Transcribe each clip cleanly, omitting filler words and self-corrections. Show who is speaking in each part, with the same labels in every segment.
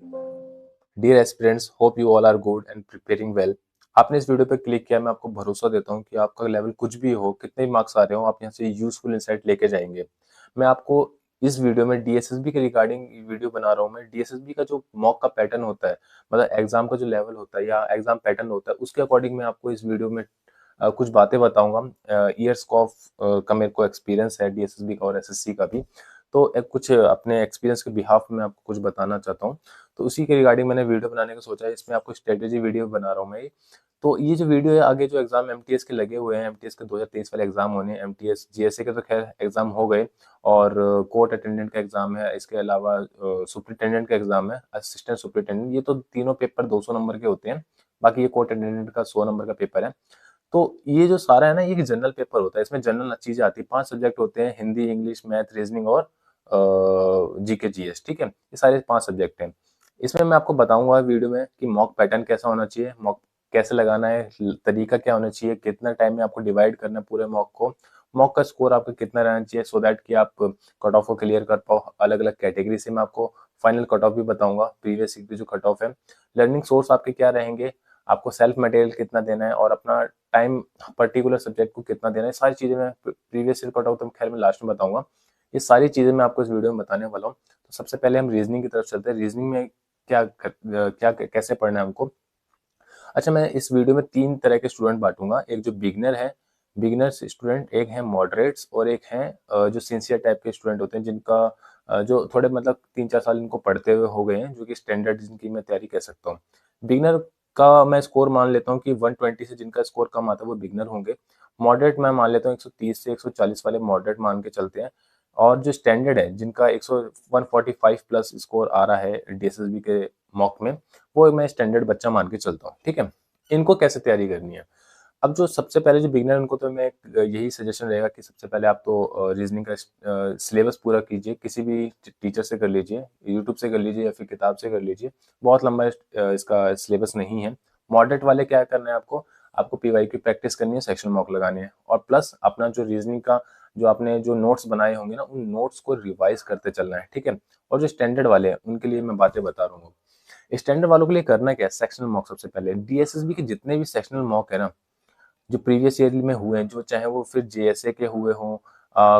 Speaker 1: Dear aspirants, hope you all are good and preparing well. आपने इस video पे click किया, मैं आपको भरोसा देता हूँ कि आपका लेवल कुछ भी हो, कितने भी मार्क्स आ रहे हो, आप यहाँ से यूजफुल इंसाइट लेके जाएंगे। मैं आपको इस वीडियो में डीएसएसबी के रिगार्डिंग वीडियो बना रहा हूँ। मैं डीएसएसबी का जो मॉक का पैटर्न होता है, मतलब एग्जाम का जो लेवल होता है या एग्जाम पैटर्न होता है, उसके अकॉर्डिंग मैं आपको इस वीडियो में कुछ बातें बताऊंगा। ईयर्स ऑफ का मेरे को एक्सपीरियंस है डीएसएसबी का और एसएससी का भी। तो कुछ अपने एक्सपीरियंस के बिहाफ में आपको कुछ बताना चाहता हूँ। तो उसी के रिगार्डिंग मैंने वीडियो बनाने का सोचा है। इसमें आपको स्ट्रेटेजी वीडियो बना रहा हूँ मैं। तो ये जो वीडियो है, आगे जो एग्जाम एमटीएस के लगे हुए हैं, एमटीएस के 2023 वाले एग्जाम होने, एमटीएस जीएसए के तो खैर एग्जाम हो गए, और कोर्ट अटेंडेंट का एग्जाम है। इसके अलावा सुपरिटेंडेंट का एग्जाम है, असिस्टेंट सुपरिटेंडेंट। ये तो तीनों पेपर 200 नंबर के होते हैं। बाकी ये कोर्ट अटेंडेंट का 100 नंबर का पेपर है। तो ये जो सारा है ना, ये जनरल पेपर होता है। इसमें जनरल चीजें आती है। 5 सब्जेक्ट होते हैं: हिंदी, इंग्लिश, मैथ, रीजनिंग और जीके जीएस। ठीक है, ये सारे 5 सब्जेक्ट हैं। इसमें मैं आपको बताऊंगा वीडियो में कि मॉक पैटर्न कैसा होना चाहिए, मॉक कैसे लगाना है, तरीका क्या होना चाहिए, कितना टाइम में आपको डिवाइड करना है पूरे मॉक को, मॉक का स्कोर आपका कितना रहना चाहिए, सो दैट कि आप कट ऑफ को क्लियर कर पाओ। अलग अलग कैटेगरी से मैं आपको फाइनल कट ऑफ भी बताऊंगा, प्रीवियस ईयर की जो कट ऑफ है। लर्निंग सोर्स आपके क्या रहेंगे, आपको सेल्फ मटेरियल कितना देना है, और अपना टाइम पर्टिकुलर सब्जेक्ट को कितना देना है, सारी चीजें मैं प्रीवियस ईयर कट ऑफ तो खैर मैं लास्ट में बताऊंगा। ये सारी चीजें मैं आपको इस वीडियो में बताने वाला हूँ। तो सबसे पहले हम रीजनिंग की तरफ चलते हैं। रीजनिंग में क्या कैसे पढ़ना है हमको। अच्छा, मैं इस वीडियो में 3 तरह के स्टूडेंट बांटूंगा। एक जो बिगनर है, बिगनर्स स्टूडेंट, एक है मॉडरेट्स, और एक है जो सिंसियर टाइप के स्टूडेंट होते हैं, जिनका जो थोड़े मतलब 3-4 साल इनको पढ़ते हुए हो गए हैं, जो कि स्टैंडर्ड जिनकी मैं तैयारी कह सकता हूँ। बिगनर का मैं स्कोर मान लेता हूँ कि 120 से जिनका स्कोर कम आता है वो बिगनर होंगे। मॉडरेट मैं मान लेता हूँ 130 से 140 वाले मॉडरेट मान के चलते हैं। और जो स्टैंडर्ड है, जिनका 145 प्लस स्कोर आ रहा है डीएसएसबी के मॉक में, वो मैं स्टैंडर्ड बच्चा मान के चलता हूँ। ठीक है, इनको कैसे तैयारी करनी है। अब जो सबसे पहले जो बिगिनर, उनको तो मैं यही सजेशन रहेगा कि सबसे पहले आप तो रीजनिंग का सिलेबस पूरा कीजिए। किसी भी टीचर से कर लीजिए, यूट्यूब से कर लीजिए या फिर किताब से कर लीजिए। बहुत लंबा इसका सिलेबस नहीं है। मॉडरेट वाले क्या करना है आपको, आपको पीवाई की प्रैक्टिस करनी है, सेक्शन मॉक लगाने हैं, और प्लस अपना जो रीजनिंग का जो आपने जो नोट्स बनाए होंगे ना, उन नोट्स को रिवाइज करते चलना है। ठीक है, और जो स्टैंडर्ड वाले हैं उनके लिए मैं बातें बता रहा हूँ। स्टैंडर्ड वालों के लिए करना क्या है, सेक्शनल मॉक। सबसे पहले डीएसएसबी के जितने भी सेक्शनल मॉक है ना, जो प्रीवियस ईयर में हुए हैं, जो चाहे वो फिर जेएसए के हुए हों,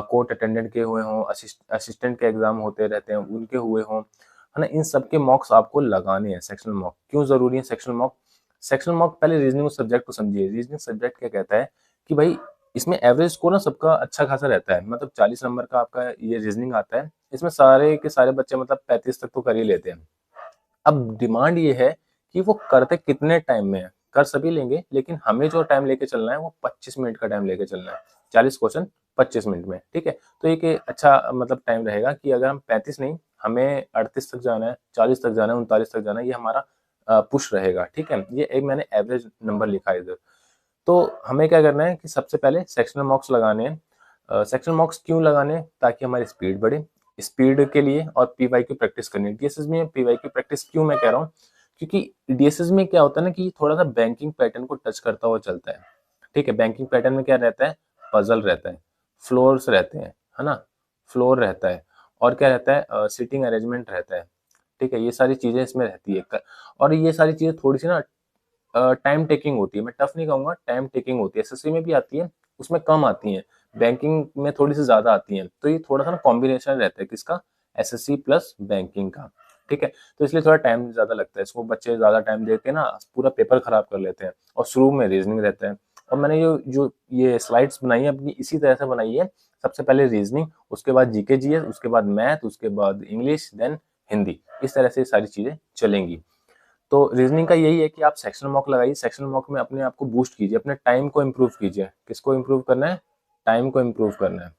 Speaker 1: कोर्ट अटेंडेंट के हुए हों, असिस्टेंट के एग्जाम होते रहते हैं उनके हुए हों, है ना, इन सब के मॉक्स आपको लगाने हैं। सेक्शनल मॉक क्यों जरूरी है? सेक्शनल मॉक, सेक्शनल मॉक पहले रीजनिंग सब्जेक्ट को समझिए। रीजनिंग सब्जेक्ट क्या कहता है कि भाई, इसमें एवरेज स्कोर ना सबका अच्छा खासा रहता है। मतलब 40 नंबर का आपका ये रीजनिंग आता है। इसमें सारे के सारे बच्चे मतलब 35 तक तो कर ही लेते हैं। अब डिमांड ये है कि वो करते कितने टाइम में है। कर सभी लेंगे, लेकिन हमें जो टाइम लेके चलना है वो 25 मिनट का टाइम लेके चलना है। 40 क्वेश्चन 25 मिनट में। ठीक है, तो एक अच्छा मतलब टाइम रहेगा कि अगर हम 35 नहीं, हमें 38 तक जाना है, 40 तक जाना है, 39 तक जाना है, ये हमारा पुश रहेगा। ठीक है, ये एक मैंने एवरेज नंबर लिखा है इधर। तो हमें क्या करना है कि सबसे पहले सेक्शनल मॉक्स लगाने हैं। सेक्शनल मॉक्स क्यों लगाने हैं? ताकि हमारी स्पीड बढ़े, स्पीड के लिए, और पीवाई की प्रैक्टिस करनी है। डीएसएस में पीवाई की प्रैक्टिस क्यों मैं कह रहा हूँ, क्योंकि डीएसएस में क्या होता है ना कि थोड़ा सा बैंकिंग पैटर्न को टच करता हुआ चलता है। ठीक है, बैंकिंग पैटर्न में क्या रहता है, पजल रहता है, फ्लोर्स रहते हैं, है ना, फ्लोर रहता है, और क्या रहता है, सीटिंग अरेंजमेंट रहता है। ठीक है, ये सारी चीजें इसमें रहती है। और ये सारी चीजें थोड़ी सी ना टाइम टेकिंग होती है। मैं टफ नहीं कहूंगा, टाइम टेकिंग होती है। एसएससी में भी आती है, उसमें कम आती है, बैंकिंग में थोड़ी सी ज्यादा आती है। तो ये थोड़ा सा ना कॉम्बिनेशन रहता है किसका, एसएससी प्लस बैंकिंग का। ठीक है, तो इसलिए थोड़ा टाइम ज्यादा लगता है। इसको बच्चे ज्यादा टाइम देके ना पूरा पेपर खराब कर लेते हैं, और शुरू में रीजनिंग रहता है। और मैंने जो ये स्लाइड्स बनाई है अपनी, इसी तरह से बनाई है। सबसे पहले रीजनिंग, उसके बाद जीके जीएस, उसके बाद मैथ, उसके बाद इंग्लिश, देन हिंदी। इस तरह से सारी चीजें चलेंगी। तो रीजनिंग का यही है कि आप सेक्शनल मॉक लगाइए। सेक्शनल मॉक में अपने आप को बूस्ट कीजिए, अपने टाइम को इम्प्रूव कीजिए। किसको इम्प्रूव करना है? टाइम को इम्प्रूव करना है।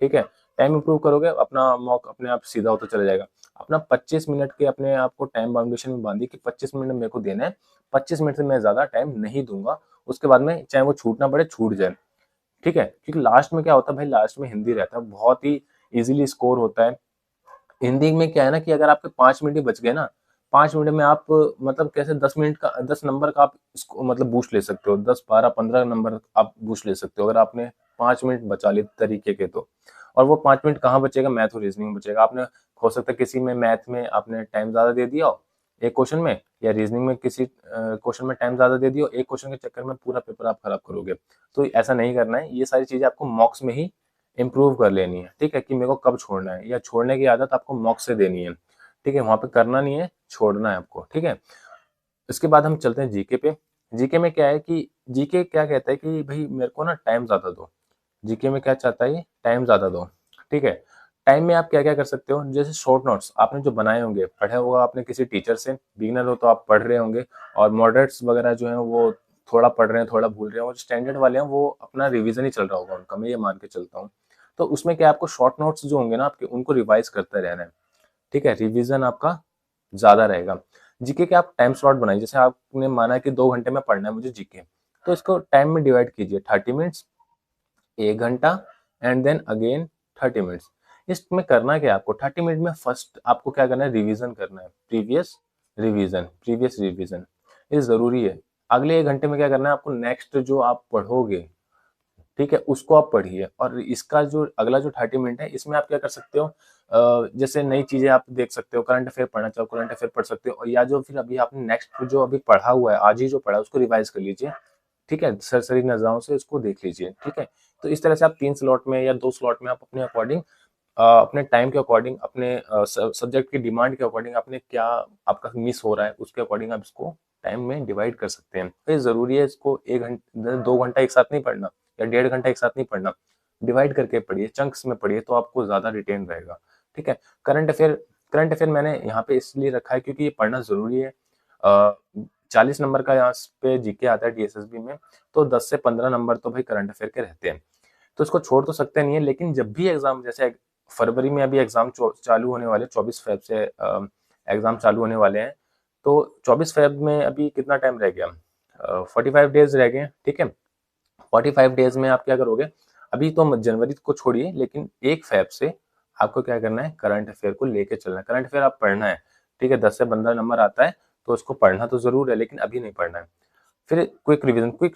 Speaker 1: ठीक है, टाइम इम्प्रूव करोगे, अपना मॉक अपने आप सीधा होता चला जाएगा। अपना 25 मिनट के अपने आप को टाइम बाउंडेशन में बांधिए कि 25 मिनट मेरे को देना है। 25 मिनट से मैं ज्यादा टाइम नहीं दूंगा। उसके बाद में चाहे वो छूटना पड़े छूट जाए। ठीक है, क्योंकि लास्ट में क्या होता है भाई, लास्ट में हिंदी रहता है, बहुत ही इजीली स्कोर होता है। हिंदी में क्या है ना कि अगर आपके 5 मिनट ही बच गए ना, 5 मिनट में आप मतलब कैसे 10 मिनट का 10 नंबर का आप इसको मतलब बूस्ट ले सकते हो, 10, 12, 15 नंबर आप बूस्ट ले सकते हो, अगर आपने 5 मिनट बचा लिए तरीके के तो। और वो 5 मिनट कहाँ बचेगा? मैथ और रीजनिंग बचेगा। आपने हो सकता है किसी में मैथ में आपने टाइम ज्यादा दे दिया हो, एक क्वेश्चन में, या रीजनिंग में किसी क्वेश्चन में टाइम ज़्यादा दे दियो, एक क्वेश्चन के चक्कर में पूरा पेपर आप खराब करोगे। तो ऐसा नहीं करना है, ये सारी चीज़ें आपको मॉक्स में ही इम्प्रूव कर लेनी है, ठीक है, कि मेरे को कब छोड़ना है, या छोड़ने की आदत आपको मॉक्स से देनी है, ठीक है, वहाँ पे करना नहीं है, छोड़ना है आपको, ठीक है। इसके बाद हम चलते हैं जीके पे। जीके में क्या है कि जीके क्या कहता है कि भाई मेरे को ना टाइम ज़्यादा दो। जीके में क्या चाहता है, टाइम ज़्यादा दो, ठीक है। टाइम में आप क्या-क्या कर सकते हो, जैसे शॉर्ट नोट्स आपने जो बनाए होंगे, पढ़ा होगा आपने किसी टीचर से, बिगिनर हो तो आप पढ़ रहे होंगे, और मॉडरेट्स वगैरह जो हैं वो थोड़ा पढ़ रहे हैं, थोड़ा भूल रहे हैं, और स्टैंडर्ड वाले हैं वो अपना रिवीजन ही चल रहा होगा उनका, मैं ये मान के चलता हूँ। तो उसमें क्या है, आपको शॉर्ट नोट्स जो होंगे ना आपके, उनको रिवाइज करते रहना है, ठीक है, रिवीजन आपका ज़्यादा रहेगा। जीके के आप टाइम स्लॉट बनाइए, जैसे आपने माना है कि 2 घंटे में पढ़ना है मुझे जीके, तो इसको टाइम में डिवाइड कीजिए, 30 मिनट्स, 1 घंटा, एंड देन अगेन 30 मिनट्स। इसमें करना क्या है आपको, 30 मिनट में फर्स्ट आपको क्या करना है, रिवीजन करना है, प्रीवियस रिवीजन, ये ज़रूरी है। अगले 1 घंटे में क्या करना है आपको, नेक्स्ट जो आप पढ़ोगे, ठीक है, उसको आप पढ़िए, और इसका जो अगला जो 30 मिनट है, इसमें आप क्या कर सकते हो, जैसे नई चीजें आप देख सकते हो, करंट अफेयर पढ़ना चाहो करंट अफेयर पढ़ सकते हो, और या जो फिर अभी आपने नेक्स्ट जो अभी पढ़ा हुआ है, आज ही जो पढ़ा है उसको रिवाइज कर लीजिए, ठीक है, सरसरी नजरों से उसको देख लीजिए, ठीक है। तो इस तरह से आप 3 स्लॉट में या 2 स्लॉट में आप अपने अकॉर्डिंग, अपने टाइम के अकॉर्डिंग, अपने सब्जेक्ट की डिमांड के अकॉर्डिंग, आपने क्या आपका मिस हो रहा है उसके अकॉर्डिंग आप इसको टाइम में डिवाइड कर सकते हैं। तो ये जरूरी है, इसको 1 घंटे 2 घंटा एक साथ नहीं पढ़ना, या 1.5 घंटा एक साथ नहीं पढ़ना, डिवाइड करके पढ़िए, चंक्स में पढ़िए, तो आपको ज्यादा रिटेन रहेगा, ठीक है। करंट अफेयर मैंने यहाँ पे इसलिए रखा है क्योंकि ये पढ़ना जरूरी है। 40 नंबर का यहाँ पे जीके आता है डीएसएसबी में, तो 10 से 15 नंबर तो भाई करंट अफेयर के रहते हैं, तो इसको छोड़ तो सकते नहीं है, लेकिन जब भी एग्जाम, जैसे फरवरी में अभी एग्जाम चालू होने वाले, 24 फेब से एग्जाम चालू होने वाले हैं, तो 24 फेब में अभी कितना टाइम रह गया, 45 डेज रह गए, ठीक है। 45 डेज में आप क्या करोगे, अभी तो जनवरी को छोड़िए, लेकिन 1 फेब से आपको क्या करना है, करंट अफेयर को लेके चलना है, करंट अफेयर आप पढ़ना है, ठीक है, 10 से 15 नंबर आता है, तो उसको पढ़ना तो जरूर है, लेकिन अभी नहीं पढ़ना है। फिर क्विक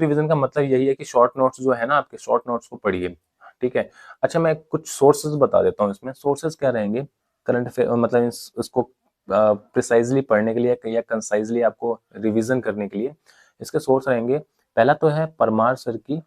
Speaker 1: रिवीजन का मतलब यही है कि शॉर्ट नोट्स जो है ना आपके, शॉर्ट नोट्स को पढ़िए, ठीक है। अच्छा, मैं कुछ सोर्सेज बता देता हूँ, इसमें सोर्सेज क्या रहेंगे करंट अफेयर, मतलब इसको प्रिसाइजली पढ़ने के लिए या कंसाइजली आपको रिवीजन करने के लिए इसके सोर्स रहेंगे। पहला तो है परमार सर की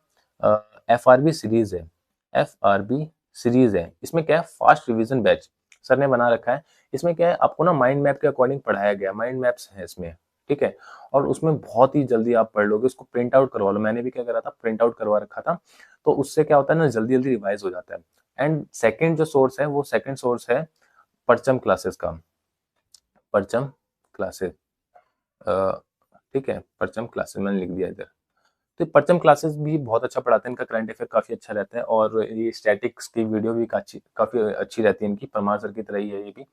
Speaker 1: एफआरबी सीरीज है, एफआरबी सीरीज है, इसमें क्या है, फास्ट रिवीजन बैच सर ने बना रखा है। इसमें क्या है, आपको ना माइंड मैप के अकॉर्डिंग पढ़ाया गया, माइंड मैप्स है इसमें, ठीक है, और उसमें बहुत ही जल्दी आप पढ़ लोगे, उसको प्रिंट आउट करवा लो, मैंने भी क्या करा था, प्रिंट आउट करवा रखा था, तो उससे क्या होता है ना, जल्दी जल्दी रिवाइज हो जाता है। एंड सेकंड जो सोर्स है, वो सेकंड सोर्स है परचम क्लासेस का, परचम क्लासेस, ठीक है, परचम क्लासेस मैंने लिख दिया इधर। तो परचम क्लासेस भी बहुत अच्छा पढ़ाते हैं, इनका करंट अफेयर काफी अच्छा रहता है, और ये स्टैटिक्स की वीडियो भी काफी अच्छी रहती है इनकी, परमार सर की तरह ही है ये भी।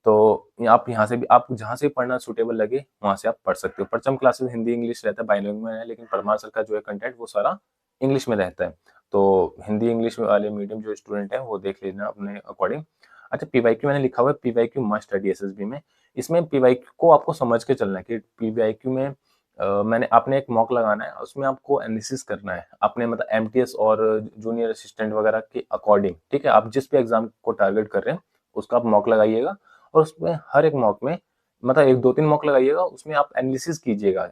Speaker 1: तो आप यहाँ से भी, आप जहाँ से पढ़ना सुटेबल लगे वहाँ से आप पढ़ सकते हो। परचम क्लासेस हिंदी इंग्लिश रहता है, बाइलिंगुअल में है, लेकिन परमार सर का जो है कंटेंट वो सारा इंग्लिश में रहता है, तो हिंदी इंग्लिश वाले मीडियम जो स्टूडेंट है वो देख लेना अपने अकॉर्डिंग। अच्छा, पीवाईक्यू मैंने लिखा हुआ है, पीवाईक्यू मस्ट स्टडी एसएसबी में, इसमें पीवाईक्यू को आपको समझ के चलना है कि पीवाईक्यू में मैंने आपने एक मॉक लगाना है, उसमें आपको एनालिसिस करना है अपने, मतलब एमटीएस और जूनियर असिस्टेंट वगैरह के अकॉर्डिंग, ठीक है, आप जिस भी एग्जाम को टारगेट कर रहे हैं उसका आप मॉक लगाइएगा, और उसमें हर एक मॉक में, मतलब 1 2 3 मॉक लगाइएगा, उसमें आप एनालिसिस कीजिएगा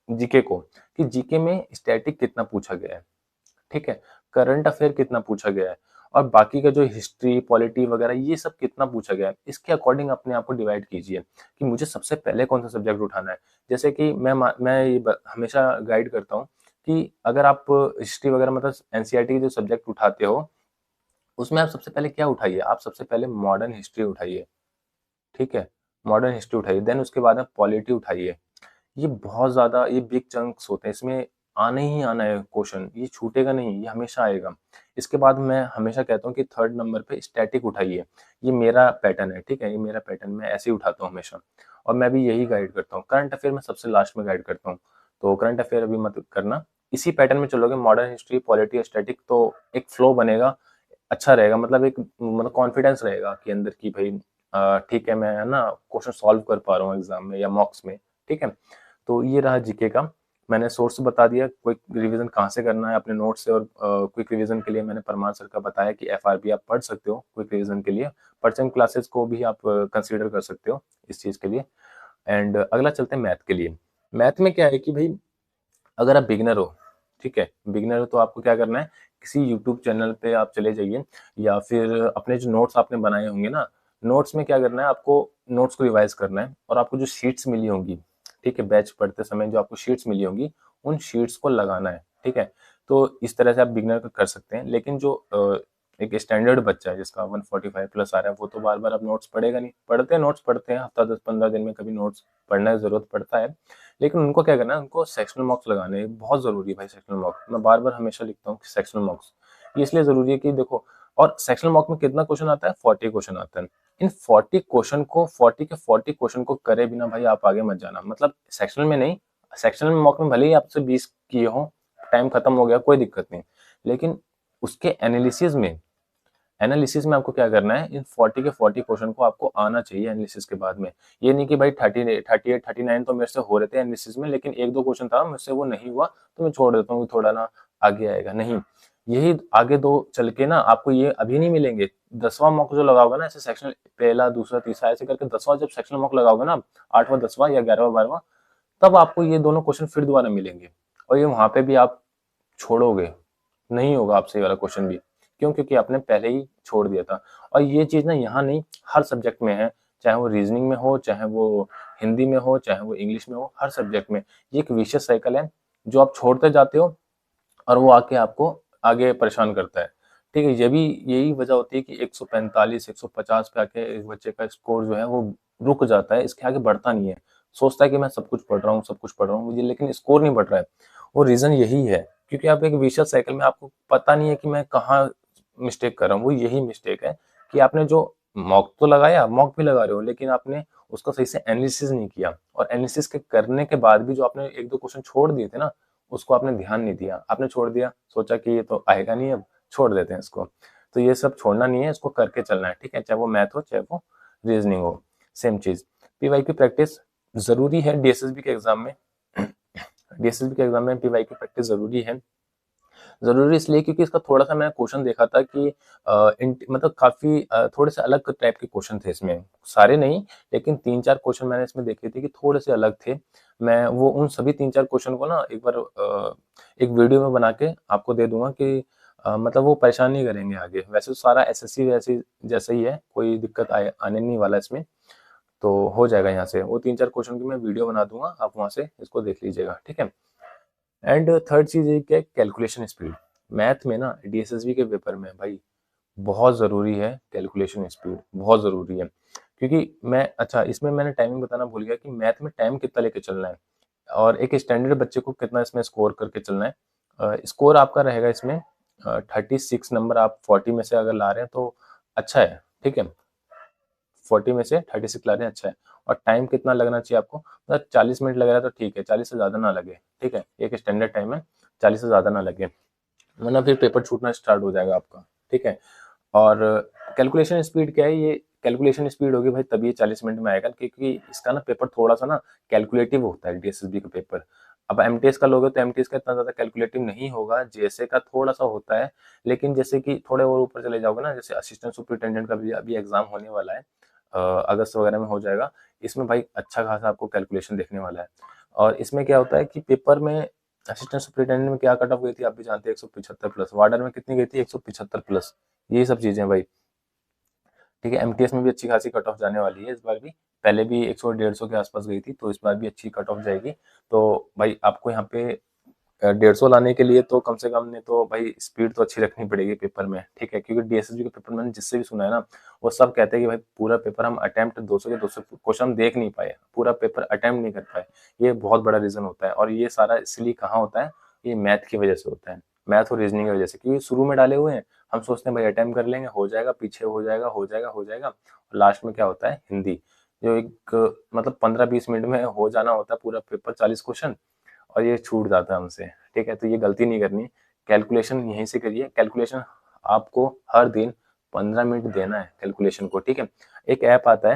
Speaker 1: जीके को, कि जीके में स्टैटिक कितना पूछा गया है, ठीक है, करंट अफेयर कितना पूछा गया है, और बाकी का जो हिस्ट्री पॉलिटी वगैरह ये सब कितना पूछा गया है, इसके अकॉर्डिंग अपने आप को डिवाइड कीजिए कि मुझे सबसे पहले कौन सा सब्जेक्ट उठाना है। जैसे कि मैं ये हमेशा गाइड करता हूँ कि अगर आप हिस्ट्री वगैरह, मतलब एनसीईआरटी के जो सब्जेक्ट उठाते हो, उसमें आप सबसे पहले क्या उठाइए, आप सबसे पहले मॉडर्न हिस्ट्री उठाइए, ठीक है, मॉडर्न हिस्ट्री उठाइए, देन उसके बाद आप पॉलिटी उठाइए। ये बहुत ज़्यादा, ये बिग चंक्स होते हैं, इसमें आने ही आना है क्वेश्चन, ये छूटेगा नहीं, ये हमेशा आएगा। इसके बाद मैं हमेशा कहता हूँ कि 3rd नंबर पे स्टैटिक उठाइए, ये मेरा पैटर्न है, ठीक है, ये मेरा पैटर्न, मैं ऐसे ही उठाता हूँ हमेशा, और मैं भी यही गाइड करता हूँ। करंट अफेयर में सबसे लास्ट में गाइड करता हूँ, तो करंट अफेयर अभी मत करना, इसी पैटर्न में चलोगे, मॉडर्न हिस्ट्री पॉलिटी स्टैटिक, तो एक फ्लो बनेगा, अच्छा रहेगा, मतलब एक, मतलब कॉन्फिडेंस रहेगा कि अंदर की भाई, ठीक है, मैं है ना क्वेश्चन सॉल्व कर पा रहा हूँ एग्जाम में या मॉक्स में, ठीक है। तो ये रहा जीके का, मैंने सोर्स बता दिया, क्विक रिवीजन कहाँ से करना है अपने नोट से, और क्विक रिवीजन के लिए मैंने परमार सर का बताया कि एफआरबी आप पढ़ सकते हो क्विक रिवीजन के लिए, परचम क्लासेस को भी आप कंसीडर कर सकते हो इस चीज़ के लिए। एंड अगला चलते हैं मैथ के लिए। मैथ में क्या है कि भाई अगर आप बिगिनर हो, ठीक है, बिगिनर हो तो आपको क्या करना है, किसी यूट्यूब चैनल पे आप चले जाइए या फिर अपने जो नोट्स आपने बनाए होंगे ना, नोट्स में क्या करना है, आपको नोट्स को रिवाइज करना है और आपको जो शीट्स मिली होंगी, ठीक है, बैच पढ़ते समय जो आपको शीट्स मिली होंगी उन शीट्स को लगाना है, ठीक है। तो इस तरह से आप बिगिनर का कर सकते हैं, लेकिन जो एक स्टैंडर्ड बच्चा है जिसका 145 प्लस आ रहा है वो तो बार बार अब नोट्स पढ़ेगा नहीं। पढ़ते हैं, नोट्स पढ़ते हैं, हफ्ता 10-15 दिन में कभी नोट्स पढ़ने की जरूरत पड़ता है, लेकिन उनको क्या करना है, उनको सेक्शनल मार्क्स लगाने हैं। बहुत जरूरी है भाई सेक्शनल मार्क्स, मैं बार बार हमेशा लिखता हूँ कि सेक्शनल मार्क्स ये इसलिए जरूरी है कि देखो, और सेक्शनल मार्क्स में कितना क्वेश्चन आता है, 40 क्वेश्चन आता है। इन 40 क्वेश्चन को, 40 के 40 क्वेश्चन को करे बिना भाई आप आगे मत जाना। मतलब सेक्शनल में नहीं, सेक्शनल मार्क्स में भले ही आपसे 20 किए हो, टाइम खत्म हो गया, कोई दिक्कत नहीं, लेकिन उसके एनालिसिस में आपको क्या करना है, इन 40 के 40 क्वेश्चन को आपको आना चाहिए एनालिसिस के बाद में। ये नहीं कि भाई 38 39 तो मेरे से हो रहे थे एनालिसिस में, लेकिन एक दो क्वेश्चन था मुझसे वो नहीं हुआ तो मैं छोड़ देता हूँ, थोड़ा ना आगे आएगा, नहीं। यही आगे दो चल के ना आपको ये अभी नहीं मिलेंगे। 10वां मॉक जो लगाओगे ना, ऐसे सेक्शन पहला दूसरा तीसरा ऐसे करके 10वां जब सेक्शनल मॉक लगाओगे ना, 8वां 10वां या 11वां 12वां, तब आपको ये दोनों क्वेश्चन फिर दोबारा मिलेंगे। और ये वहां पे भी आप छोड़ोगे, नहीं होगा आपसे ये वाला क्वेश्चन भी। क्यों? क्योंकि आपने पहले ही छोड़ दिया था। और ये चीज ना यहाँ नहीं, हर सब्जेक्ट में है, चाहे वो रीजनिंग में हो, चाहे वो हिंदी में हो, चाहे वो इंग्लिश में हो, हर सब्जेक्ट में ये एक विशेष साइकिल है जो आप छोड़ते जाते हो और वो आके आपको आगे परेशान करता है, ठीक है। ये भी यही वजह होती है कि 145 150 पे आके एक बच्चे का स्कोर जो है वो रुक जाता है, इसके आगे बढ़ता नहीं है। सोचता है कि मैं सब कुछ पढ़ रहा हूँ, सब कुछ पढ़ रहा हूँ मुझे, लेकिन स्कोर नहीं बढ़ रहा है। वो रीजन यही है क्योंकि आप एक विशेष साइकिल में, आपको पता नहीं है कि मैं कहाँ मिस्टेक कर रहा हूँ। वो यही मिस्टेक है कि आपने जो मॉक तो लगाया, मॉक भी लगा रहे हो, लेकिन आपने उसका सही से एनालिसिस नहीं किया, और एनालिसिस के करने के बाद भी जो आपने एक दो क्वेश्चन छोड़ दिए थे ना, उसको आपने ध्यान नहीं दिया, आपने छोड़ दिया, सोचा कि ये तो आएगा नहीं, अब छोड़ देते हैं इसको। तो ये सब छोड़ना नहीं है, इसको करके चलना है, ठीक है, चाहे वो मैथ हो चाहे वो रीजनिंग हो, सेम चीज। पीवाई की प्रैक्टिस जरूरी है डीएसएसबी के एग्जाम में। डीएसएसबी के एग्जाम में पीवाई की प्रैक्टिस जरूरी है। जरूरी इसलिए क्योंकि इसका थोड़ा सा मैंने क्वेश्चन देखा था कि मतलब काफी थोड़े से अलग टाइप के क्वेश्चन थे इसमें, सारे नहीं, लेकिन 3-4 क्वेश्चन मैंने इसमें देखे थे कि थोड़े से अलग थे। मैं वो उन सभी 3-4 क्वेश्चन को ना एक बार एक वीडियो में बना के आपको दे दूंगा कि मतलब वो परेशान नहीं करेंगे आगे। वैसे तो सारा एसएससी वैसे जैसा ही है, कोई दिक्कत आने नहीं वाला इसमें, तो हो जाएगा। यहाँ से वो 3-4 क्वेश्चन की मैं वीडियो बना दूंगा, आप वहां से इसको देख लीजिएगा, ठीक है। एंड थर्ड चीज ये क्या है, कैलकुलेशन स्पीड। मैथ में ना डीएसएसबी के पेपर में भाई बहुत जरूरी है कैलकुलेशन स्पीड, बहुत जरूरी है। क्योंकि मैं, अच्छा इसमें मैंने टाइमिंग बताना भूल गया कि मैथ में टाइम कितना लेके चलना है और एक स्टैंडर्ड बच्चे को कितना इसमें स्कोर करके चलना है। स्कोर आपका रहेगा इसमें 36 नंबर, आप 40 में से अगर ला रहे हैं तो अच्छा है, ठीक है, 40 में से 36 ला रहे हैं, अच्छा है। और टाइम कितना लगना चाहिए आपको, मतलब 40 मिनट लग रहा है तो ठीक है, 40 से ज्यादा ना लगे, ठीक है, एक स्टैंडर्ड टाइम है, 40 से ज्यादा ना लगे, वरना फिर पेपर छूटना स्टार्ट हो जाएगा आपका, ठीक है। और कैलकुलेशन स्पीड क्या है, ये कैलकुलेशन स्पीड होगी भाई तभी ये 40 मिनट में आएगा, क्योंकि इसका ना पेपर थोड़ा सा ना कैलकुलेटिव होता है डीएसएसबी का पेपर। अब एमटीएस का लोगे तो एमटीएस का इतना ज्यादा कैलकुलेटिव नहीं होगा, जेएसए का थोड़ा सा होता है, लेकिन जैसे कि थोड़े और ऊपर चले जाओगे ना, जैसे असिस्टेंट सुपरिटेंडेंट का भी अभी एग्जाम होने वाला है, अगस्त वगैरह में हो जाएगा, इसमें भाई अच्छा खासा आपको कैलकुलेशन देखने वाला है। और इसमें क्या होता है कि पेपर में असिस्टेंट सुपरिटेंडेंट में क्या कट ऑफ गई थी आप भी जानते हैं, 175 प्लस, वार्डन में कितनी गई थी, 175 प्लस, यही सब चीजें भाई, ठीक है। एमटीएस में भी अच्छी खासी कट ऑफ जाने वाली है इस बार भी, पहले भी 100 150 के आसपास गई थी, तो इस बार भी अच्छी कट ऑफ जाएगी। तो भाई आपको यहाँ पे 150 लाने के लिए तो कम से कम ने तो भाई स्पीड तो अच्छी रखनी पड़ेगी पेपर में, ठीक है, क्योंकि डीएसएसबी के पेपर मैंने जिससे भी सुना है ना, वो सब कहते हैं कि भाई पूरा पेपर हम अटेम्प्ट 200 के 200 क्वेश्चन हम देख नहीं पाए, पूरा पेपर अटेम्प्ट नहीं कर पाए। ये बहुत बड़ा रीजन होता है, और ये सारा इसलिए कहाँ होता है, ये मैथ की वजह से होता है, मैथ और रीजनिंग की वजह से, क्योंकि शुरू में डाले हुए हैं, हम सोचते हैं भाई अटेम्प्ट कर लेंगे, हो जाएगा, पीछे हो जाएगा, हो जाएगा, हो जाएगा, और लास्ट में क्या होता है, हिंदी, जो एक मतलब 15-20 मिनट में हो जाना होता है पूरा पेपर, 40 क्वेश्चन, और ये छूट जाता है हमसे, ठीक है। तो ये गलती नहीं करनी, कैलकुलेशन यहीं से करिए, कैलकुलेशन आपको हर दिन 15 मिनट देना है कैलकुलेशन को, ठीक है। एक ऐप आता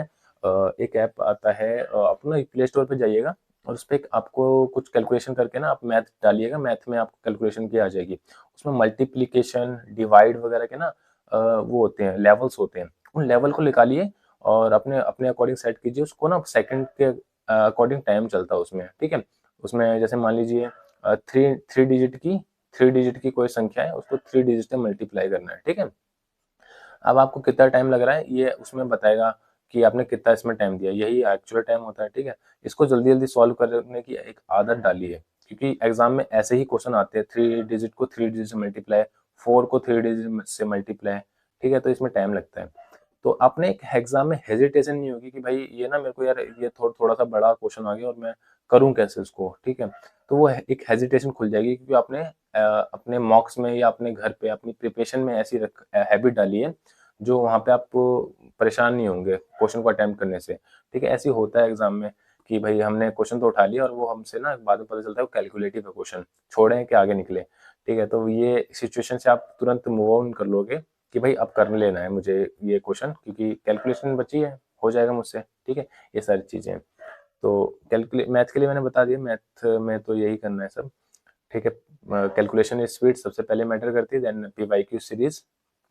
Speaker 1: है, अपना प्ले स्टोर पे जाइएगा, और उस पर आपको कुछ कैलकुलेशन करके ना आप मैथ डालिएगा, मैथ में आपको कैलकुलेशन की आ जाएगी, उसमें मल्टीप्लीकेशन डिवाइड वगैरह के ना वो होते हैं, लेवल्स होते हैं, उन लेवल को निकालिए और अपने अपने अकॉर्डिंग सेट कीजिए उसको ना, सेकंड के अकॉर्डिंग टाइम चलता है उसमें, ठीक है। उसमें जैसे मान लीजिए थ्री डिजिट की कोई संख्या है, उसको 3 डिजिट से मल्टीप्लाई करना है, ठीक है। अब आपको कितना टाइम लग रहा है ये उसमें बताएगा कि आपने कितना इसमें टाइम दिया, यही एक्चुअल टाइम होता है, ठीक है। इसको जल्दी जल्दी सॉल्व करने की एक आदत डालिए, क्योंकि एग्जाम में ऐसे ही क्वेश्चन आते हैं, 3 डिजिट को 3 डिजिट से मल्टीप्लाई, 4 को 3 डिजिट से मल्टीप्लाई, ठीक है। तो इसमें टाइम लगता है। तो आपने एक एग्जाम में हेजिटेशन नहीं होगी कि भाई ये ना मेरे को यार ये थोड़ा सा बड़ा क्वेश्चन आ गया और मैं करूं कैसे इसको, ठीक है। तो वो एक हेजिटेशन खुल जाएगी, क्योंकि आपने अपने मॉक्स में या अपने घर पे अपनी प्रिपरेशन में ऐसी हैबिट डाली है जो वहाँ पे आप परेशान नहीं होंगे क्वेश्चन को अटेम्प्ट करने से, ठीक है। ऐसे होता है एग्जाम में कि भाई हमने क्वेश्चन तो उठा लिया और वो हमसे ना बाद में पता चलता है वो कैलकुलेटिव है क्वेश्चन, छोड़े कि आगे निकले, ठीक है। तो ये सिचुएशन से आप तुरंत मूव ऑन कर लोगे कि भाई अब कर लेना है मुझे ये क्वेश्चन, क्योंकि कैलकुलेशन बची है, हो जाएगा मुझसे, ठीक है। ये सारी चीजें, तो मैथ के लिए मैंने बता दिया, मैथ में तो यही करना है सब, ठीक है। कैलकुलेशन स्पीड सबसे पहले मैटर करती है, देन पीवाईक्यू सीरीज,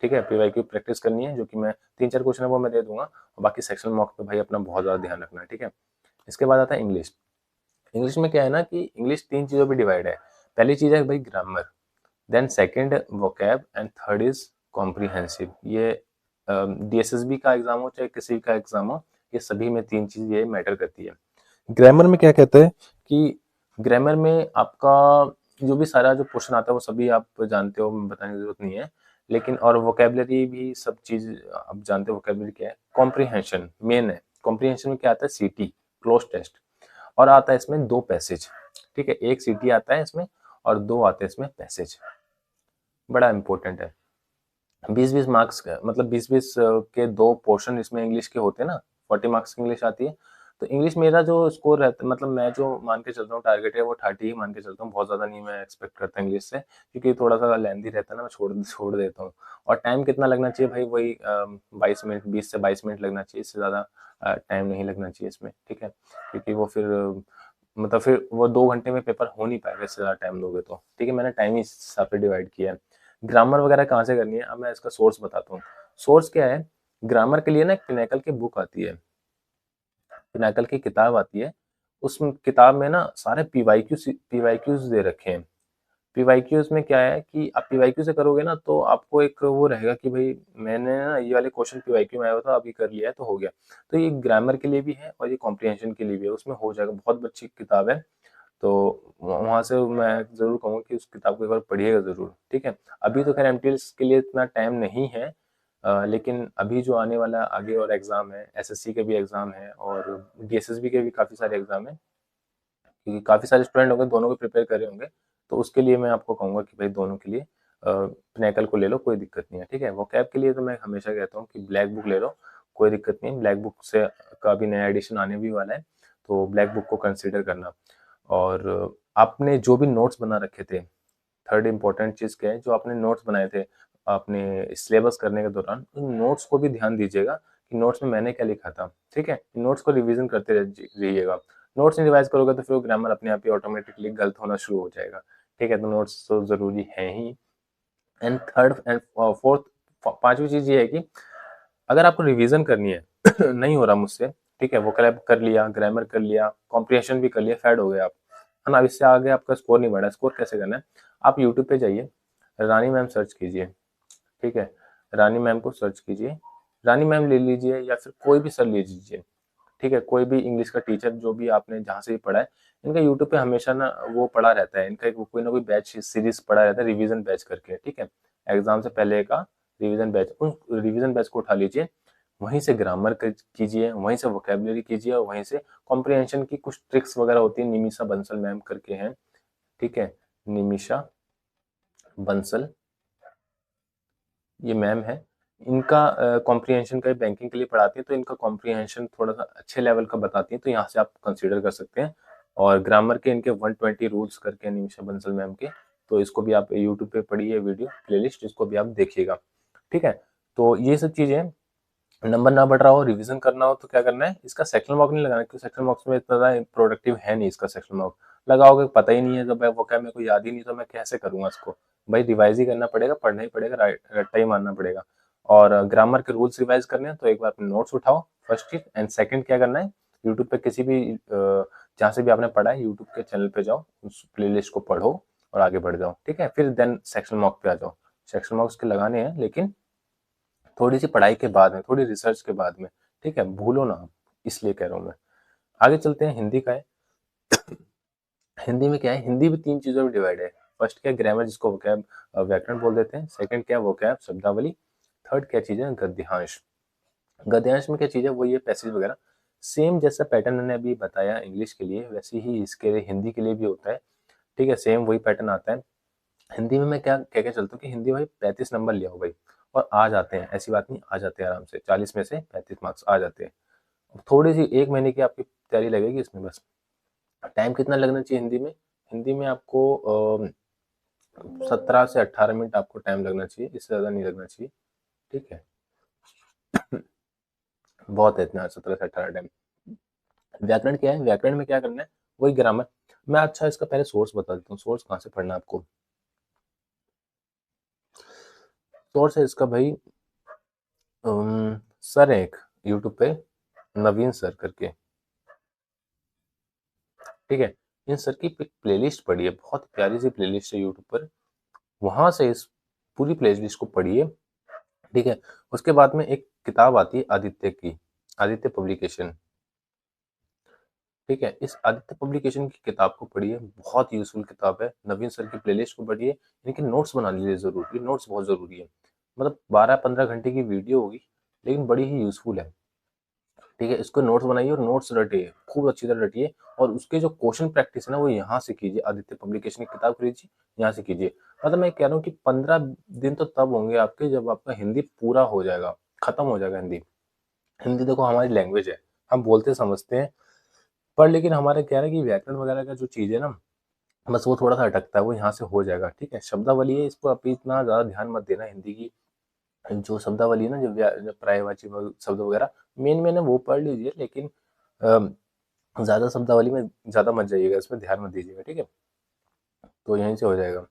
Speaker 1: ठीक है। पीवाईक्यू प्रैक्टिस करनी है, जो कि मैं 3-4 क्वेश्चन है वो मैं दे दूंगा, और बाकी सेक्शन मॉक पे भाई अपना बहुत ज्यादा ध्यान रखना है, ठीक है। इसके बाद आता है इंग्लिश। इंग्लिश में क्या है ना कि इंग्लिश 3 चीजों पे डिवाइड है। पहली चीज है भाई grammar, then second vocab, and third is comprehensive. ये डीएसएसबी का एग्जाम हो चाहे किसी का एग्जाम हो, ये सभी में 3 चीज ये मैटर करती है। ग्रामर में क्या कहते हैं कि ग्रामर में आपका जो भी सारा जो क्वेश्चन आता है वो सभी आप जानते हो, बताने की जरूरत नहीं है, लेकिन और वोकेबलरी भी सब चीज आप जानते हो वोकेबलरी क्या है। कॉम्प्रिहेंशन मेन है, कॉम्प्रिहेंशन में क्या आता है, सीटी क्लोज टेस्ट, और आता है इसमें 2 पैसेज, ठीक है। एक सीटी आता है इसमें और 2 आते हैं इसमें पैसेज, बड़ा इंपॉर्टेंट है। 20-20 मार्क्स का मतलब 20-20 के 2 पोर्शन इसमें इंग्लिश के होते हैं ना, 40 मार्क्स की इंग्लिश आती है। तो इंग्लिश मेरा जो स्कोर रहता है, मतलब मैं जो मान के चलता हूँ टारगेट है वो 30 ही मान के चलता हूँ, बहुत ज्यादा नहीं मैं एक्सपेक्ट करता इंग्लिश से, क्योंकि थोड़ा सा लेंथी रहता है ना, मैं छोड़ छोड़ देता हूँ। और टाइम कितना लगना चाहिए भाई, वही 22 मिनट, 20 से 22 मिनट लगना चाहिए, इससे ज्यादा टाइम नहीं लगना चाहिए इसमें, ठीक है। क्योंकि वो फिर मतलब फिर वो 2 घंटे में पेपर हो नहीं पाएगा, इससे ज्यादा टाइम लोगे तो, ठीक है। मैंने टाइम इस हिसाब से डिवाइड किया है। ग्रामर वगैरह कहाँ से करनी है, अब मैं इसका सोर्स बताता हूँ। सोर्स क्या है, ग्रामर के लिए ना एक पिनाकल की बुक आती है, पिनाकल की किताब आती है। उस किताब में ना सारे पीवाईक्यूज दे रखे हैं। पीवाईक्यूज में क्या है कि आप पीवाईक्यू से करोगे ना तो आपको एक वो रहेगा कि भाई मैंने ना ये वाले क्वेश्चन पीवाईक्यू में आया हुआ था, अभी कर लिया है तो हो गया। तो ये ग्रामर के लिए भी है और ये कॉम्प्रिहेंशन के लिए भी है, उसमें हो जाएगा, बहुत अच्छी किताब है। तो वहां से मैं जरूर कहूंगा कि उस किताब को एक बार पढ़िएगा जरूर, ठीक है। अभी तो खैर एमटीएस के लिए इतना टाइम नहीं है, लेकिन अभी जो आने वाला आगे और एग्जाम है, एसएससी के भी एग्जाम है और डीएसएसबी के भी काफी सारे एग्जाम है, क्योंकि काफी सारे स्टूडेंट होंगे दोनों को प्रिपेयर कर रहे होंगे। तो उसके लिए मैं आपको कहूंगा कि भाई दोनों के लिए पिनेकल को ले लो, कोई दिक्कत नहीं है, ठीक है। वो कैब के लिए तो मैं हमेशा कहता हूँ कि ब्लैक बुक ले लो, कोई दिक्कत नहीं, ब्लैक बुक से का भी नया एडिशन आने भी वाला है, तो ब्लैक बुक को कंसिडर करना। और आपने जो भी नोट्स बना रखे थे, थर्ड इम्पोर्टेंट चीज क्या है, जो आपने नोट्स बनाए थे अपने सिलेबस करने के दौरान, उन नोट्स को भी ध्यान दीजिएगा कि नोट्स में मैंने क्या लिखा था, ठीक है। नोट्स को रिवीजन करते रहिएगा। नोट्स नहीं रिवाइज करोगे तो फिर ग्रामर अपने आप ही ऑटोमेटिकली गलत होना शुरू हो जाएगा, ठीक है। तो नोट्स तो जरूरी है ही। एंड थर्ड एंड फोर्थ, पांचवी चीज ये है कि अगर आपको रिवीजन करनी है नहीं हो रहा मुझसे, ठीक है, वो कर लिया, ग्रामर कर लिया, कॉम्प्रिहेंशन भी कर लिया, फैड हो गए आप, है ना। अब इससे आगे आपका स्कोर नहीं बढ़ा, स्कोर कैसे करना है, आप यूट्यूब पे जाइए, रानी मैम सर्च कीजिए, ठीक है। रानी मैम को सर्च कीजिए, रानी मैम ले लीजिए या फिर कोई भी सर ले लीजिए, ठीक है। कोई भी इंग्लिश का टीचर जो भी आपने जहाँ से भी पढ़ा है, इनका यूट्यूब पे हमेशा ना वो पढ़ा रहता है, इनका एक कोई ना कोई बैच सीरीज पढ़ा रहता है, रिवीजन बैच करके, ठीक है। एग्जाम से पहले का रिवीजन बैच, उन रिवीजन बैच को उठा लीजिए, वहीं से ग्रामर कीजिए, वहीं से वोकेबलरी कीजिए, और वहीं से कॉम्प्रिहेंशन की कुछ ट्रिक्स वगैरह होती है, निमिषा बंसल मैम करके हैं, ठीक है। निमिषा बंसल ये मैम है, इनका कॉम्प्रिहेंशन का बैंकिंग के लिए पढ़ाती है, तो इनका कॉम्प्रिहेंशन थोड़ा सा अच्छे लेवल का बताती है, तो यहाँ से आप कंसीडर कर सकते हैं। और ग्रामर के इनके 120 रूल्स करके निमिषा बंसल मैम के, तो इसको भी आप यूट्यूब पे पढ़िए वीडियो प्लेलिस्ट, इसको भी आप देखिएगा, ठीक है। तो ये सब चीजें, नंबर ना बढ़ रहा हो, रिवीजन करना हो तो क्या करना है, इसका सेक्शन मार्क नहीं लगाना, क्योंकि सेक्शन मार्क्स में इतना ज्यादा प्रोडक्टिव है नहीं इसका सेक्शन मार्क। लगाओगे पता ही नहीं है, जब वो क्या मेरे को याद ही नहीं तो मैं कैसे करूंगा इसको, भाई रिवाइज ही करना पड़ेगा, पढ़ना ही पड़ेगा, रट्टा ही मारना पड़ेगा। और ग्रामर के रूल्स रिवाइज करने हैं तो एक बार अपने नोट्स उठाओ, फर्स्ट चीज, एंड सेकंड क्या करना है, यूट्यूब पे किसी भी जहाँ से भी आपने पढ़ा है यूट्यूब के चैनल पे जाओ, उस प्लेलिस्ट को पढ़ो और आगे बढ़ जाओ, ठीक है। फिर देन सेक्शन मॉक पे आ जाओ। सेक्शन मॉक्स के लगाने हैं लेकिन थोड़ी सी पढ़ाई के बाद में, थोड़ी रिसर्च के बाद में, ठीक है, भूलो ना आप, इसलिए कह रहा हूँ मैं। आगे चलते हैं, हिंदी का है। हिंदी में क्या है, हिंदी भी 3 चीजों में डिवाइड है। फर्स्ट क्या है, ग्रामर, जिसको वोकैब व्याकरण बोल देते हैं। सेकंड क्या है, वोकैब शब्दावली। थर्ड क्या चीज है, गद्यांश। गद्यांश में क्या चीज है, वो ये पैसेज वगैरह। सेम जैसा पैटर्न मैंने अभी बताया इंग्लिश के लिए, वैसे ही इसके लिए हिंदी के लिए भी होता है, ठीक है। सेम वही पैटर्न आता है। हिंदी में मैं क्या क्या क्या चलता हूँ कि हिंदी भाई 35 नंबर ले आओ भाई, और आ जाते हैं, ऐसी बात नहीं, आ जाते हैं आराम से, 40 में से 35 मार्क्स आ जाते हैं। थोड़ी सी 1 महीने की आपकी तैयारी लगेगी इसमें बस। टाइम कितना लगना चाहिए हिंदी में, हिंदी में आपको 17 से 18 मिनट आपको टाइम लगना चाहिए, इससे ज़्यादा नहीं लगना चाहिए, ठीक है। बहुत है इतना, 17 से 18 टाइम। व्याकरण क्या है, व्याकरण में क्या करना है, वही ग्रामर। मैं अच्छा इसका पहले सोर्स बता देता हूँ, सोर्स कहाँ से पढ़ना है आपको। सोर्स है इसका भाई, सर है एक यूट्यूब पे, नवीन सर करके, ठीक है। इन सर की प्लेलिस्ट पढ़िए, बहुत प्यारी सी प्लेलिस्ट है यूट्यूब पर, वहां से इस पूरी प्लेलिस्ट को पढ़िए, ठीक है। उसके बाद में एक किताब आती है आदित्य की, आदित्य पब्लिकेशन, ठीक है। इस आदित्य पब्लिकेशन की किताब को पढ़िए, बहुत यूजफुल किताब है। नवीन सर की प्लेलिस्ट को पढ़िए, इनके नोट्स बना लीजिए जरूर, ये नोट्स बहुत जरूरी है। मतलब 12-15 घंटे की वीडियो होगी लेकिन बड़ी ही यूजफुल है, ठीक है। इसको नोट्स बनाइए और नोट्स रटिए, खूब अच्छी तरह रटिए, और उसके जो क्वेश्चन प्रैक्टिस है ना वो यहाँ से कीजिए, आदित्य पब्लिकेशन की किताब खरीदिए, यहाँ से कीजिए। मतलब मैं कह रहा हूँ कि 15 दिन तो तब होंगे आपके जब आपका हिंदी पूरा हो जाएगा, खत्म हो जाएगा हिंदी। हिंदी देखो हमारी लैंग्वेज है, हम बोलते समझते हैं, पर लेकिन हमारे क्या है कि व्याकरण वगैरह का जो चीज़ है ना, बस वो थोड़ा सा अटकता है, वो यहाँ से हो जाएगा, ठीक है। शब्दावली है, इसको आप इतना ज़्यादा ध्यान मत देना, हिंदी की जो शब्दावली है ना, जो पर्यायवाची शब्द वगैरह मेन मेन है वो पढ़ लीजिए, लेकिन ज़्यादा शब्दावली में ज़्यादा मत जाइएगा, इसमें ध्यान मत दीजिएगा, ठीक है। तो यहीं से हो जाएगा।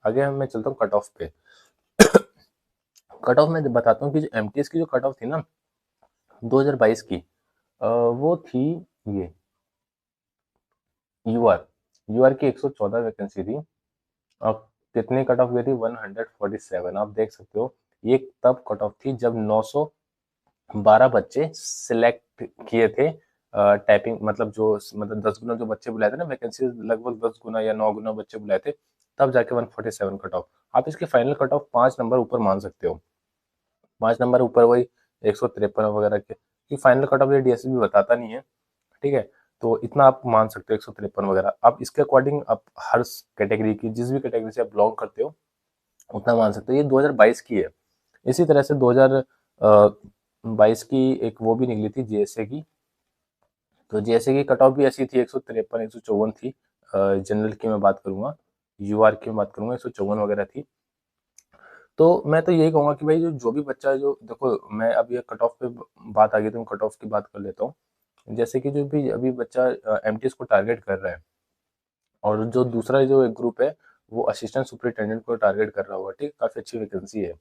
Speaker 1: आगे मैं चलता हूँ कट ऑफ पे। कट ऑफ में बताता हूँ कि जो एमटीएस की जो कट ऑफ थी ना 2022 की, वो थी ये यूआर, यूआर की 114 वैकेंसी थी, और कितने कट ऑफ गई थी, 147। आप देख सकते हो, ये तब कट ऑफ थी जब 912 बच्चे सिलेक्ट किए थे। टाइपिंग मतलब जो मतलब 10 गुना जो बच्चे बुलाए थे ना, वैकेंसी लगभग 10 गुना या 9 गुना बच्चे बुलाए थे, तब जाके 147 कट ऑफ। आप इसके फाइनल कट ऑफ 5 नंबर ऊपर मान सकते हो, 5 नंबर ऊपर, वही 153 वगैरह के, कि फाइनल कट ऑफ ये डीएसएसबी बताता नहीं है, ठीक है। तो इतना आप मान सकते हो, 153 वगैरह। आप इसके अकॉर्डिंग आप हर कैटेगरी की, जिस भी कैटेगरी से आप बिलोंग करते हो उतना मान सकते हो। ये 2022 की है। इसी तरह से 2022 की एक वो भी निकली थी जेएसए की, तो जेएसए की कट ऑफ भी ऐसी थी, 153 154 थी। जनरल की मैं बात करूंगा, यूआर की मैं बात करूंगा, 154 वगैरह थी। तो मैं तो यही कहूंगा कि भाई जो भी बच्चा, जो देखो मैं अब ये कट ऑफ पे बात आ गई तो मैं कट ऑफ की बात कर लेता हूँ। जैसे कि जो भी अभी बच्चा एमटीएस को टारगेट कर रहा है, और जो दूसरा जो एक ग्रुप है वो असिस्टेंट सुपरिटेंडेंट को टारगेट कर रहा होगा, ठीक, काफी अच्छी वैकेंसी है।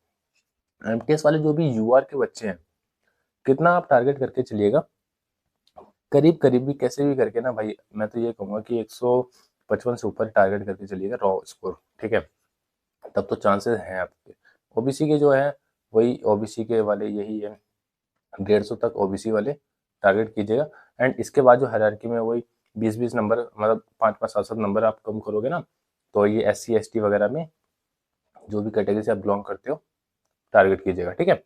Speaker 1: एमटीएस वाले जो भी यूआर के बच्चे हैं, कितना आप टारगेट करके चलिएगा, करीब करीब भी कैसे भी करके ना भाई, मैं तो ये कहूंगा कि 155 से ऊपर टारगेट करके चलिएगा रॉ स्कोर, ठीक है। तब तो चांसेस हैं आपके। ओबीसी के जो है, वही ओबीसी के वाले यही है, 150 तक ओबीसी वाले टारगेट कीजिएगा। एंड इसके बाद जो हायरार्की में वही 20-20 नंबर, मतलब 5-5 7-7 नंबर आप कम करोगे ना, तो ये एससी एसटी वगैरह में जो भी कैटेगरी से आप बिलोंग करते हो टारगेट कीजिएगा, ठीक है।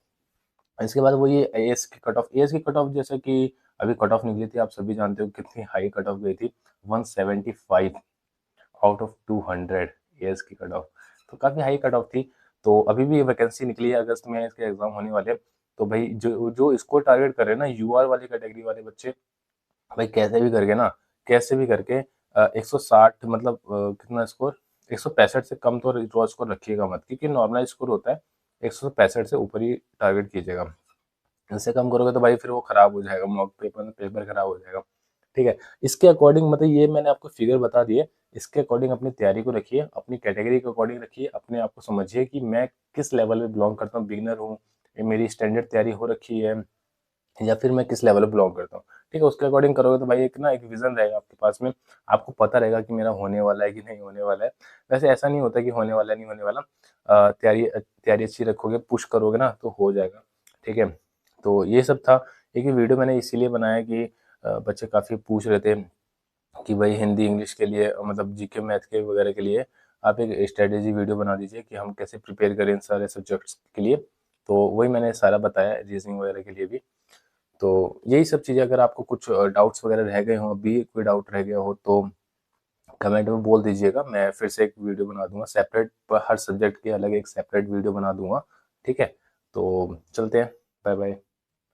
Speaker 1: इसके बाद वो ये एएस की कट ऑफ, एएस की कट ऑफ जैसे कि अभी कट ऑफ निकली थी, आप सभी जानते हो कितनी हाई कट ऑफ गई थी, 175 आउट ऑफ 200 एएस की कट ऑफ, तो काफी हाई कट ऑफ थी। तो अभी भी वैकेंसी निकली है, अगस्त में इसके एग्जाम होने वाले हैं। तो भाई जो जो इसको टारगेट कर रहे हैं ना, यूआर वाली कैटेगरी वाले बच्चे, भाई कैसे भी करके ना, कैसे भी करके 160 मतलब कितना स्कोर, 165 से कम तो रॉ स्कोर रखिएगा मत, क्योंकि नॉर्मल स्कोर होता है 165 से ऊपर ही टारगेट कीजिएगा। इससे कम करोगे तो भाई फिर वो खराब हो जाएगा, मॉक पेपर पेपर खराब हो जाएगा, ठीक है। इसके अकॉर्डिंग मतलब ये मैंने आपको फिगर बता दिए, इसके अकॉर्डिंग अपनी तैयारी को रखिए, अपनी कैटेगरी के अकॉर्डिंग रखिए, अपने आप को समझिए कि मैं किस लेवल में बिलोंग करता हूँ, बिगिनर हूँ, मेरी स्टैंडर्ड तैयारी हो रखी है, या फिर मैं किस लेवल पे बिलोंग करता हूँ। ठीक है, उसके अकॉर्डिंग करोगे तो भाई एक ना एक विजन रहेगा आपके पास में, आपको पता रहेगा कि मेरा होने वाला है कि नहीं होने वाला है। वैसे ऐसा नहीं होता कि होने वाला है नहीं होने वाला, तैयारी तैयारी अच्छी रखोगे, पुश करोगे ना तो हो जाएगा। ठीक है, तो ये सब था। एक ये वीडियो मैंने इसीलिए बनाया कि बच्चे काफ़ी पूछ रहे थे कि भाई हिंदी इंग्लिश के लिए मतलब जीके मैथ के वगैरह के लिए आप एक स्ट्रेटेजी वीडियो बना दीजिए कि हम कैसे प्रिपेयर करें इन सारे सब्जेक्ट्स के लिए। तो वही मैंने सारा बताया रीजनिंग वगैरह के लिए भी। तो यही सब चीज़ें, अगर आपको कुछ डाउट्स वगैरह रह गए हों, अभी कोई डाउट रह गया हो तो कमेंट में बोल दीजिएगा, मैं फिर से एक वीडियो बना दूंगा सेपरेट, पर हर सब्जेक्ट के अलग एक सेपरेट वीडियो बना दूंगा। ठीक है, तो चलते हैं, बाय बाय।